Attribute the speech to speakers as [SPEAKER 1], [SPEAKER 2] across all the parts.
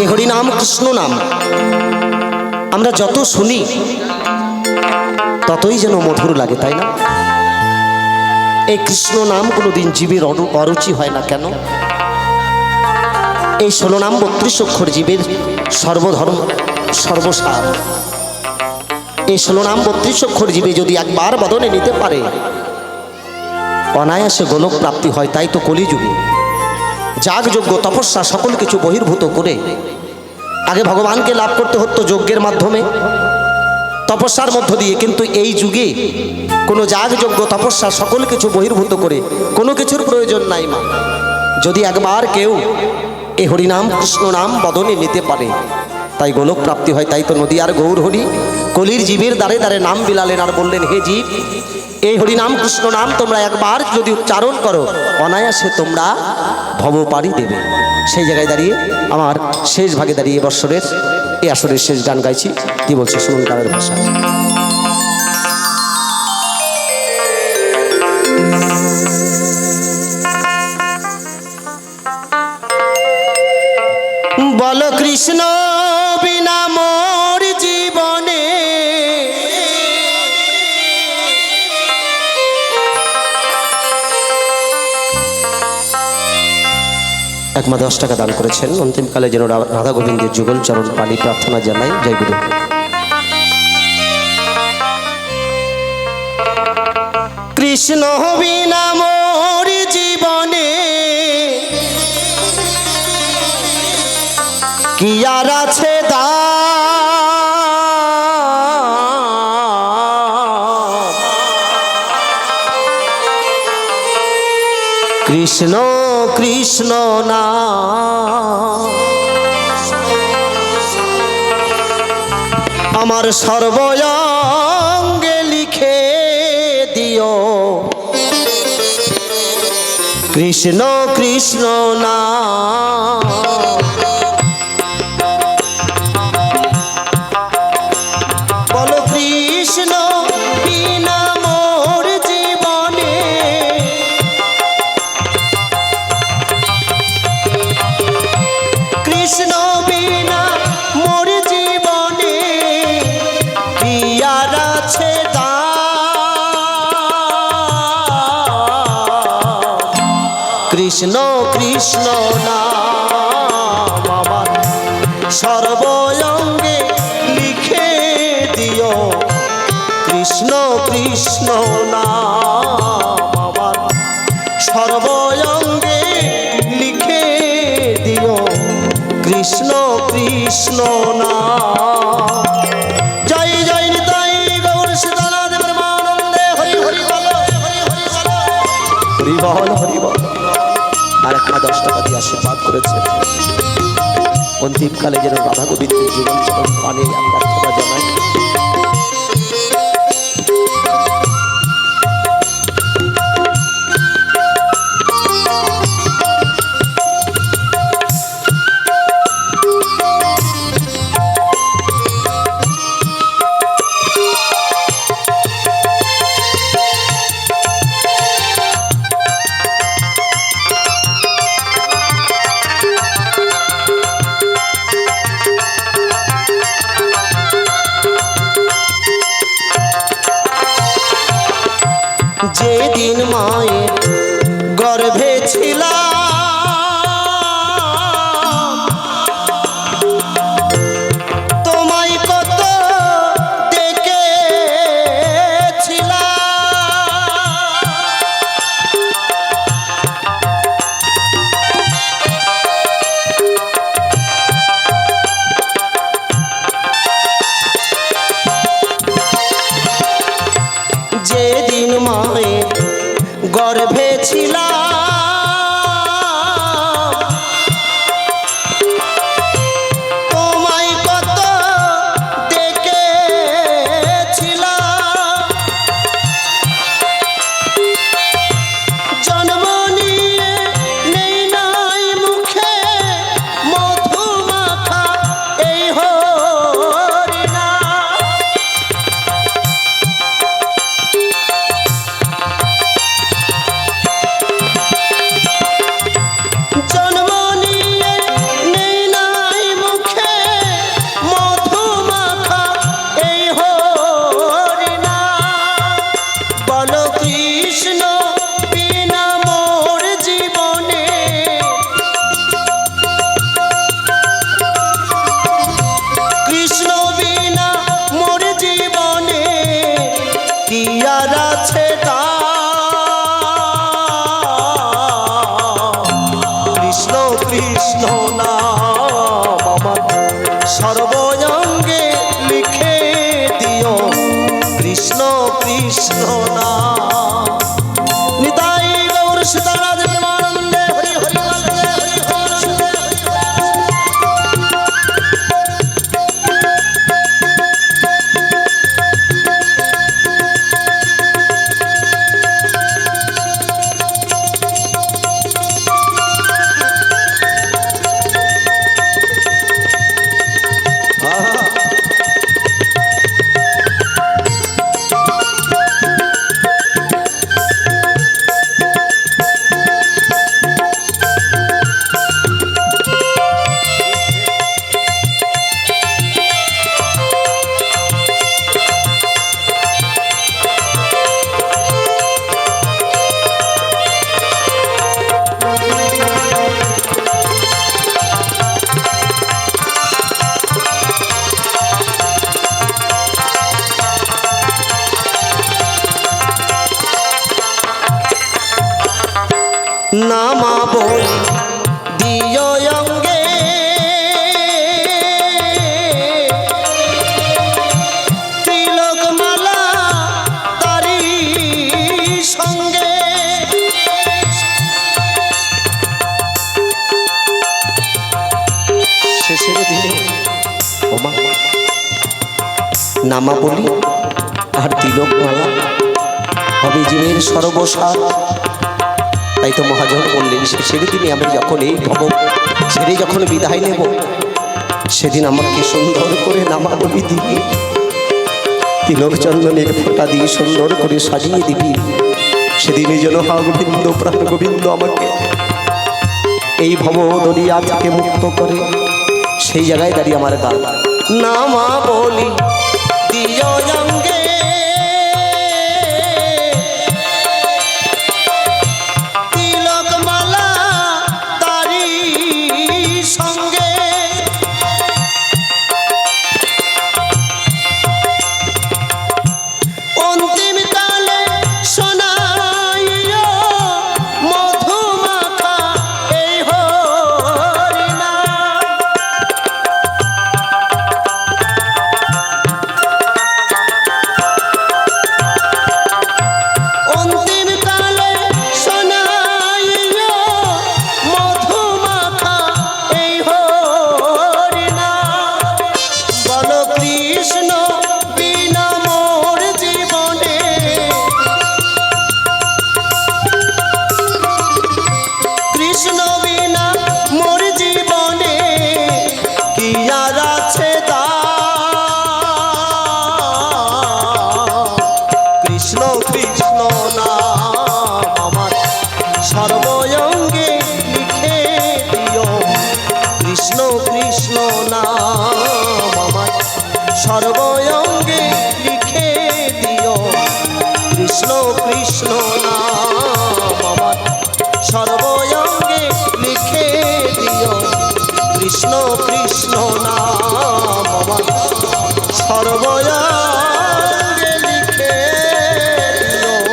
[SPEAKER 1] এ হরি নাম কৃষ্ণ নাম আমরা যত শুনি ততই যেন মধুর লাগে, তাই না? এই কৃষ্ণ নাম কোনোদিন জীবের অরুচি হয় না কেন? এই 16 নাম 32 অক্ষর জীবের সর্বধর্ম সর্বসার। এই 16 নাম 32 অক্ষর জীবে যদি একবার বদনে নিতে পারে অনায়াসে গোলক প্রাপ্তি হয়। তাই তো কলিযুগে যাগযজ্ঞ তপস্যা সকল কিছু বহির্ভূত করে আগে ভগবানকে লাভ করতে হতো যজ্ঞের মাধ্যমে, তপস্যার মধ্য দিয়ে। কিন্তু এই যুগে কোনো যাগযজ্ঞ তপস্যা সকল কিছু বহির্ভূত করে কোনো কিছুর প্রয়োজন নাই মা। যদি একবার কেউ এই হরিনাম কৃষ্ণ নাম বদনে নিতে পারে তাই গোলক প্রাপ্তি হয়। তাই তো নদী আর গৌর হরি কলির জীবের দ্বারে দ্বারে নাম বিলালেন আর বললেন, হে জীব, এই হরিনাম কৃষ্ণ নাম তোমরা একবার যদি উচ্চারণ করো অনায়াসে তোমরা ভব পাড়ি দেবে। সেই জায়গায় দাঁড়িয়ে আমার শেষ ভাগে দাঁড়িয়ে বৎসরের এই আসরের শেষ গান গাইছি। কি বলছে শুনুন গানের ভাষা। বল কৃষ্ণ বিনা মোর জীবনে এক মা 10 টাকা দান করেছেন। অন্তিমকালে যেন রাধা গোবিন্দের যুগল চরণ পানি প্রার্থনা জানাই। জয় গুরু। কৃষ্ণ বিনা মোর জীবনে কি আর আছে কৃষ্ণ কৃষ্ণ না আমার সর্বঙ্গে লিখে দিও কৃষ্ণ কৃষ্ণ না। বলো কৃষ্ণ বিনা মোর জীবনে কৃষ্ণ বিনা মোর জীবনে কি আর আছে কৃষ্ণ কৃষ্ণ নাম আমার সর্বঙ্গে লিখে দিও কৃষ্ণ কৃষ্ণ নাম আমার সর্বঙ্গে লিখে দিও কৃষ্ণ কৃষ্ণ নাম। জয় জয় নিতাই গৌর সীতানাথ প্রেমানন্দে হরি হরি বল হরি হরি বল হরি বল হরি বল। আর এক মা 10 টাকা দিয়ে আশীর্বাদ করেছে। অন্তিমকালে যেন রাধা গোবিন্দের জীবন চরণ পানে প্রার্থনা জানাই। যেদিন মায়ের গর্ভে ছিলাম তোমায় কত দেখেছিলাম যেদিন মায়ের গর্ভে ছিলাম তোমায় কত দেখেছিলাম জন্ম নিয়ে নেই নাই মুখে মধু মাখা এই হরিনাম। সর্বঙ্গে লিখে দিও কৃষ্ণ কৃষ্ণ নাম। নিতাই গৌর সীতারাধ প্রেমানন্দে হরি হরি বন্দে হরি বন্দে। নামা বলি দিও অঙ্গে তিলকমালা তারি সঙ্গে। শেষের দিনে ওমা নামা বলি আর তিলকমালা হবে জীবের সর্বসার। তাই তো মহাজন বললেন শেষের দিনে আমি যখন এই ভব ছেড়ে যখন বিদায় নেব সেদিন আমাকে সুন্দর করে নামাবলি দিবি, তিলক চন্দনের ফোঁটা দিয়ে সুন্দর করে সাজিয়ে দিবি। সেদিনই যেন হা গোবিন্দ প্রাণ গোবিন্দ আমাকে এই ভব দরিয়া থেকে মুক্ত করে। সেই জায়গায় দাঁড়িয়ে আমার গান নামাবলি দিও অঙ্গে সর্বঙ্গে লিখে দিও কৃষ্ণ কৃষ্ণ নাম আমার। সর্বঙ্গে লিখে দিও কৃষ্ণ কৃষ্ণ নাম আমার। সর্বঙ্গে লিখে দিও কৃষ্ণ কৃষ্ণ নাম আমার। সর্বঙ্গে লিখে দিও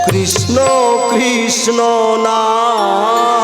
[SPEAKER 1] কৃষ্ণ কৃষ্ণ নাম।